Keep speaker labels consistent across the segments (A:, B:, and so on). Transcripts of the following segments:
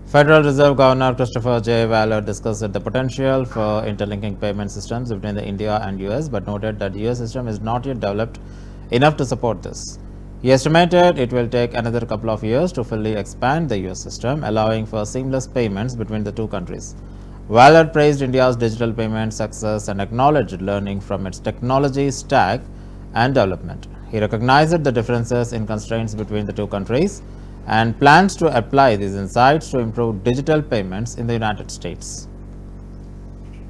A: Federal Reserve Governor ChristopherWaller discussed the potential for interlinking payment systems between the India and US, but noted that the US system is not yet developed enough to support this. He estimated it will take another couple of years to fully expand the US system, allowing for seamless payments between the two countries. Waller praised India's digital payment success and acknowledged learning from its technology stack and development. He recognized the differences in constraints between the two countries and plans to apply these insights to improve digital payments in the United States.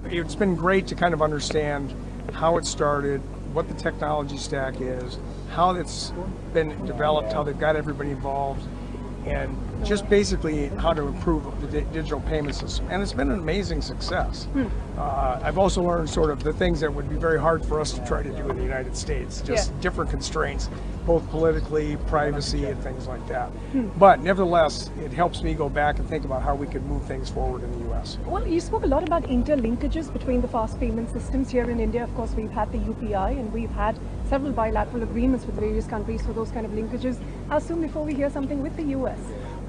B: It's been great to kind of understand how it started, what the technology stack is, how it's been developed, how they've got everybody involved, and just basically how to improve the digital payment system. And it's been an amazing success. I've also learned sort of the things that would be very hard for us to try to do in the United States, just different constraints, both politically, privacy, and things like that. But nevertheless, it helps me go back and think about how we could move things forward in the US.
C: Well, you spoke a lot about interlinkages between the fast payment systems here in India. Of course, we've had the UPI and we've had several bilateral agreements with various countries for those kind of linkages. How soon before we hear something with the US?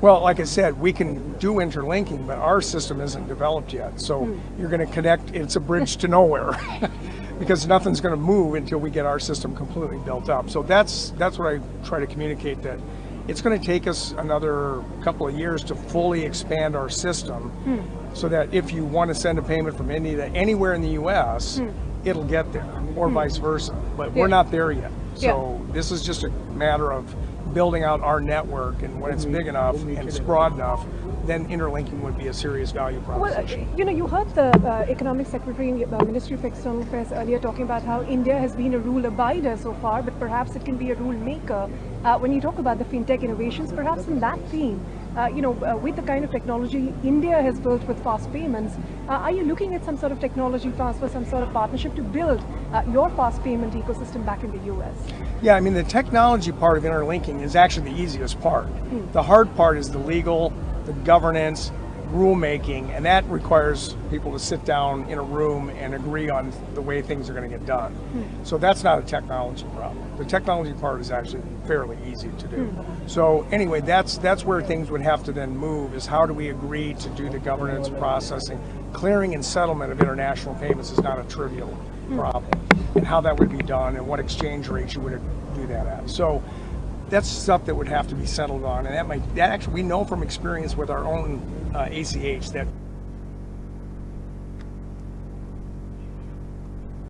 B: Well, like I said, we can do interlinking, but our system isn't developed yet. So you're going to connect, it's a bridge to nowhere because nothing's going to move until we get our system completely built up. So that's what I try to communicate, that it's going to take us another couple of years to fully expand our system so that if you want to send a payment from India to anywhere in the US, it'll get there, or vice versa. But we're not there yet. So this is just a matter of building out our network, and when it's big enough and it's broad enough, then interlinking would be a serious value proposition.
C: Well, you heard the Economic Secretary in the Ministry of External Affairs earlier talking about how India has been a rule abider so far, but perhaps it can be a rule maker. When you talk about the fintech innovations, perhaps in that theme, with the kind of technology India has built with fast payments, are you looking at some sort of technology transfer, some sort of partnership to build your fast payment ecosystem back in the US?
B: Yeah, I mean, the technology part of interlinking is actually the easiest part. The hard part is the legal, the governance, rulemaking, and that requires people to sit down in a room and agree on the way things are going to get done. So that's not a technology problem. The technology part is actually fairly easy to do. So anyway, that's where things would have to then move, is how do we agree to do the governance, processing, clearing and settlement of international payments is not a trivial problem, and how that would be done and what exchange rates you would do that at. So that's stuff that would have to be settled on, and that actually, we know from experience with our own ACH that